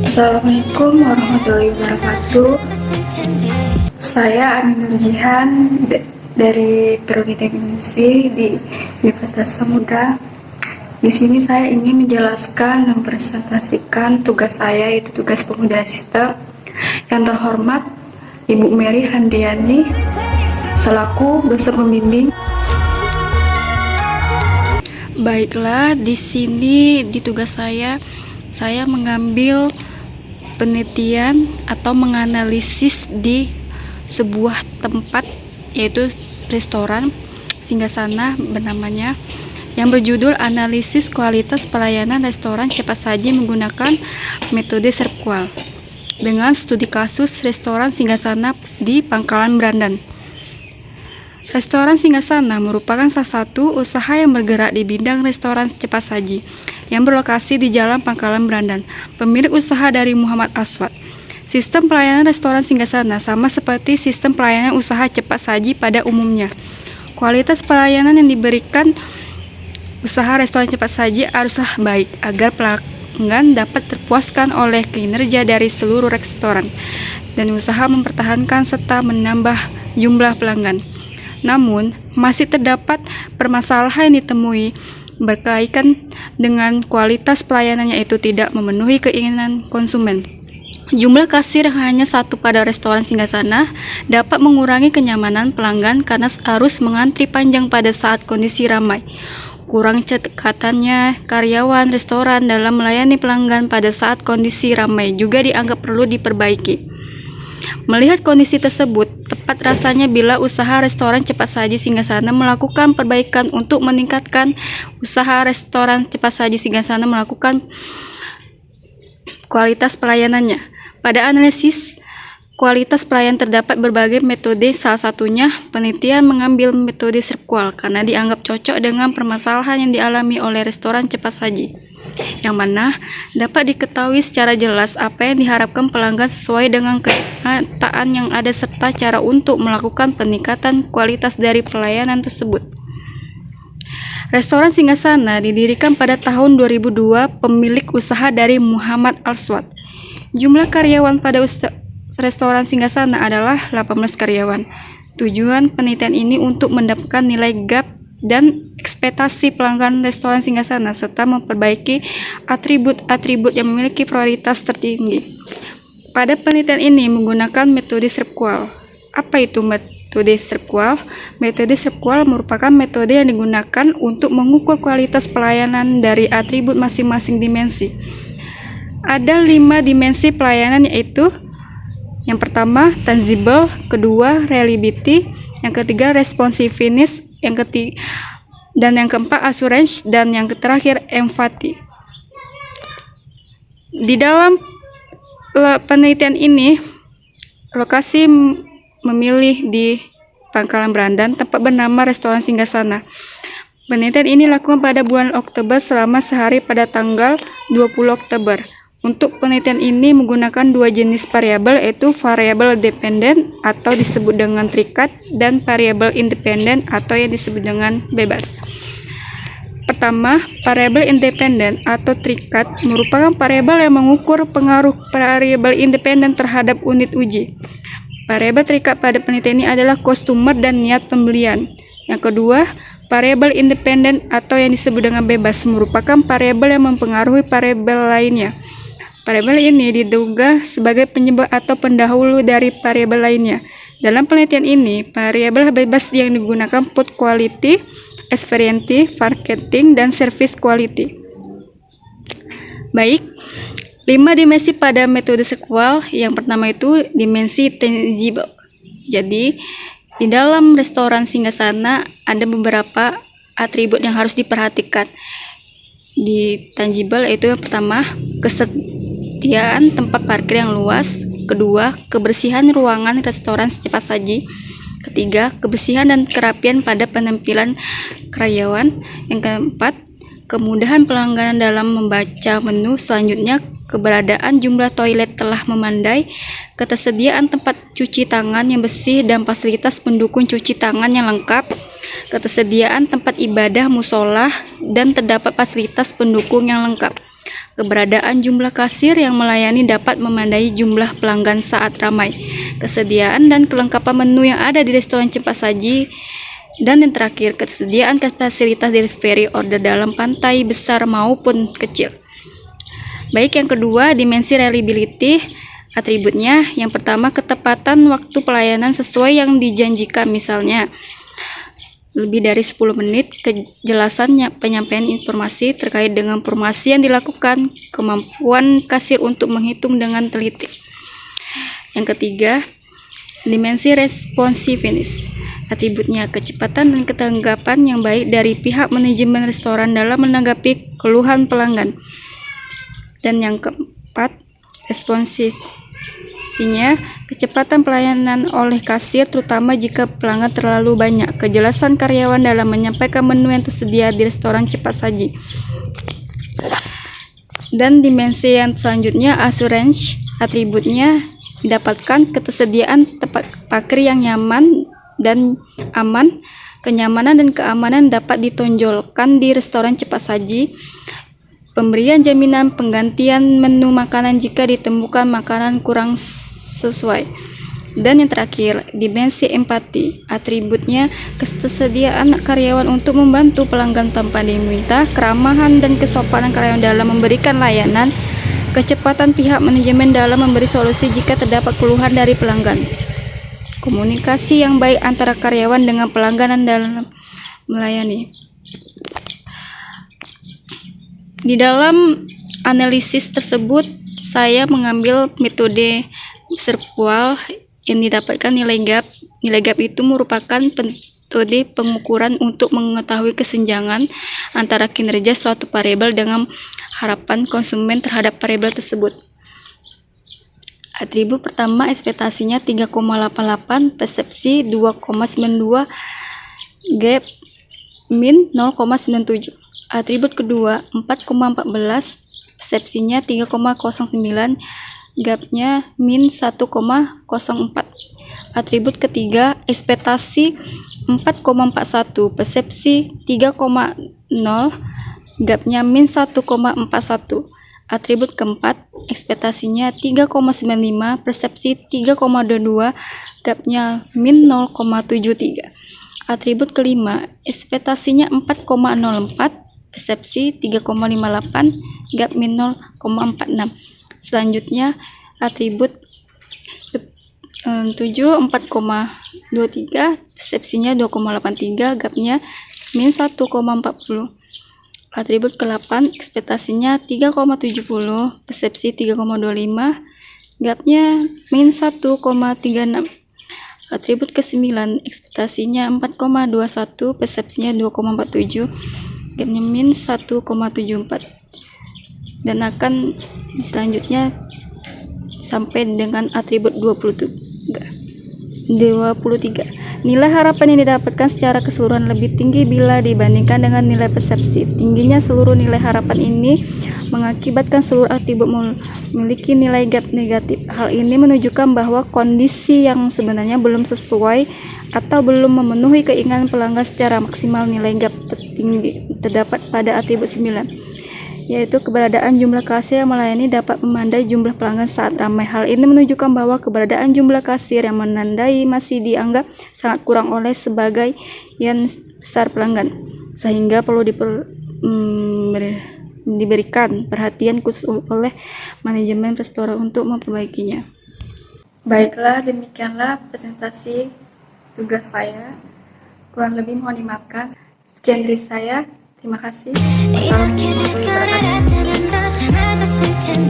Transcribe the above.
Assalamualaikum warahmatullahi wabarakatuh. Saya Aminur Jihan dari Prodi Teknologi di Universitas Samudra. Di sini saya ingin menjelaskan dan presentasikan tugas saya, yaitu tugas penggunaan sistem. Yang terhormat Ibu Mary Handayani selaku dosen pembimbing. Baiklah, di sini di tugas saya mengambil penelitian atau menganalisis di sebuah tempat, yaitu restoran singgasana bernamanya, yang berjudul Analisis Kualitas Pelayanan Restoran Cepat Saji Menggunakan Metode SERPQUAL dengan studi kasus restoran singgasana di Pangkalan Brandan. Restoran singgasana merupakan salah satu usaha yang bergerak di bidang restoran cepat saji yang berlokasi di Jalan Pangkalan Brandan. Pemilik usaha dari Muhammad Aswad. Sistem pelayanan restoran singgasana sama seperti sistem pelayanan usaha cepat saji pada umumnya. Kualitas pelayanan yang diberikan usaha restoran cepat saji haruslah baik agar pelanggan dapat terpuaskan oleh kinerja dari seluruh restoran dan usaha mempertahankan serta menambah jumlah pelanggan. Namun, masih terdapat permasalahan yang ditemui berkaitan dengan kualitas pelayanan, yaitu tidak memenuhi keinginan konsumen. Jumlah kasir hanya satu pada restoran singgasana dapat mengurangi kenyamanan pelanggan karena harus mengantri panjang pada saat kondisi ramai. Kurang cekatannya karyawan restoran dalam melayani pelanggan pada saat kondisi ramai juga dianggap perlu diperbaiki. Melihat kondisi tersebut, tepat rasanya bila usaha restoran cepat saji singgasana melakukan perbaikan untuk meningkatkan usaha restoran cepat saji singgasana melakukan kualitas pelayanannya. Pada analisis kualitas pelayanan terdapat berbagai metode, salah satunya penelitian mengambil metode SERPQUAL karena dianggap cocok dengan permasalahan yang dialami oleh restoran cepat saji, yang mana dapat diketahui secara jelas apa yang diharapkan pelanggan sesuai dengan kenyataan yang ada serta cara untuk melakukan peningkatan kualitas dari pelayanan tersebut. Restoran singgasana didirikan pada tahun 2002, pemilik usaha dari Muhammad Aswad. Jumlah karyawan pada restoran singgasana adalah 18 karyawan. Tujuan penelitian ini untuk mendapatkan nilai gap dan ekspektasi pelanggan restoran singgasana serta memperbaiki atribut-atribut yang memiliki prioritas tertinggi. Pada penelitian ini menggunakan metode SERPQUAL. Apa itu metode SERPQUAL? Metode SERPQUAL merupakan metode yang digunakan untuk mengukur kualitas pelayanan dari atribut masing-masing dimensi. Ada 5 dimensi pelayanan, yaitu yang pertama tangible, kedua reliability, yang ketiga responsiveness, dan yang keempat assurance, dan yang terakhir empathy. Di dalam penelitian ini, lokasi memilih di Pangkalan Brandan, tempat bernama restoran singgasana. Penelitian ini dilakukan pada bulan Oktober selama sehari pada tanggal 20 Oktober. Untuk penelitian ini menggunakan 2 jenis variabel, yaitu variabel dependent atau disebut dengan terikat dan variabel independent atau yang disebut dengan bebas. Pertama, variabel independent atau terikat merupakan variabel yang mengukur pengaruh variabel independen terhadap unit uji. Variabel terikat pada penelitian ini adalah customer dan niat pembelian. Yang kedua, variabel independen atau yang disebut dengan bebas merupakan variabel yang mempengaruhi variabel lainnya. Variabel ini diduga sebagai penyebab atau pendahulu dari variabel lainnya. Dalam penelitian ini, variabel bebas yang digunakan food quality, experience, marketing, dan service quality. Baik, 5 dimensi pada metode SERPQUAL. Yang pertama itu dimensi tangible. Jadi, di dalam restoran singgasana ada beberapa atribut yang harus diperhatikan. Di tangible yaitu yang pertama, kesetiaan tempat parkir yang luas. Kedua, kebersihan ruangan restoran cepat saji. Ketiga, kebersihan dan kerapian pada penampilan karyawan. Yang keempat, kemudahan pelanggan dalam membaca menu. Selanjutnya, keberadaan jumlah toilet telah memandai, ketersediaan tempat cuci tangan yang bersih dan fasilitas pendukung cuci tangan yang lengkap, ketersediaan tempat ibadah musola, dan terdapat fasilitas pendukung yang lengkap. Keberadaan jumlah kasir yang melayani dapat memandai jumlah pelanggan saat ramai. Kesediaan dan kelengkapan menu yang ada di restoran cepat saji. Dan yang terakhir, kesediaan fasilitas delivery order dalam pantai besar maupun kecil. Baik, yang kedua, dimensi reliability. Atributnya, yang pertama, ketepatan waktu pelayanan sesuai yang dijanjikan, misalnya lebih dari 10 menit, kejelasan penyampaian informasi terkait dengan promosi yang dilakukan, kemampuan kasir untuk menghitung dengan teliti. Yang ketiga, dimensi responsiveness. Atributnya, kecepatan dan ketanggapan yang baik dari pihak manajemen restoran dalam menanggapi keluhan pelanggan. Dan yang keempat, responsifnya, kecepatan pelayanan oleh kasir terutama jika pelanggan terlalu banyak, kejelasan karyawan dalam menyampaikan menu yang tersedia di restoran cepat saji. Dan dimensi yang selanjutnya, assurance. Atributnya didapatkan ketersediaan tempat parkir yang nyaman dan aman. Kenyamanan dan keamanan dapat ditonjolkan di restoran cepat saji. Pemberian jaminan penggantian menu makanan jika ditemukan makanan kurang sesuai. Dan yang terakhir, dimensi empati. Atributnya, ketersediaan karyawan untuk membantu pelanggan tanpa diminta, keramahan dan kesopanan karyawan dalam memberikan layanan, kecepatan pihak manajemen dalam memberi solusi jika terdapat keluhan dari pelanggan, komunikasi yang baik antara karyawan dengan pelanggan dalam melayani. Di dalam analisis tersebut, saya mengambil metode Serpual yang didapatkan nilai gap. Nilai gap itu merupakan metode pengukuran untuk mengetahui kesenjangan antara kinerja suatu variabel dengan harapan konsumen terhadap variabel tersebut. Atribut pertama, ekspektasinya 3,88, persepsi 2,92, gap min 0,97. Atribut kedua, 4,14, persepsinya 3,09, gapnya min 1,04. Atribut ketiga, ekspektasi 4,41, persepsi 3,0, gapnya min 1,41. Atribut keempat, ekspektasinya 3,95, persepsi 3,22, gapnya min 0,73. Atribut kelima, ekspektasinya 4,04, persepsi 3,58, gap min 0,46. Selanjutnya, atribut 7, 4,23, persepsinya 2,83, gapnya min 1,40. Atribut ke-8, ekspektasinya 3,70, persepsi 3,25, gapnya min 1,36. Atribut ke-9, ekspektasinya 4,21, persepsinya 2,47, gapnya min 1,74. Dan akan selanjutnya sampai dengan atribut 23. Nilai harapan yang didapatkan secara keseluruhan lebih tinggi bila dibandingkan dengan nilai persepsi. Tingginya seluruh nilai harapan ini mengakibatkan seluruh atribut memiliki nilai gap negatif. Hal ini menunjukkan bahwa kondisi yang sebenarnya belum sesuai atau belum memenuhi keinginan pelanggan secara maksimal. Nilai gap tertinggi terdapat pada atribut 9, yaitu keberadaan jumlah kasir yang melayani dapat memandai jumlah pelanggan saat ramai. Hal ini menunjukkan bahwa keberadaan jumlah kasir yang menandai masih dianggap sangat kurang oleh sebagian besar pelanggan, sehingga perlu diberikan perhatian khusus oleh manajemen restoran untuk memperbaikinya. Baiklah, demikianlah presentasi tugas saya. Kurang lebih mohon dimaafkan. Sekian dari saya. Terima kasih. Wassalamualaikum warahmatullahi wabarakatuh.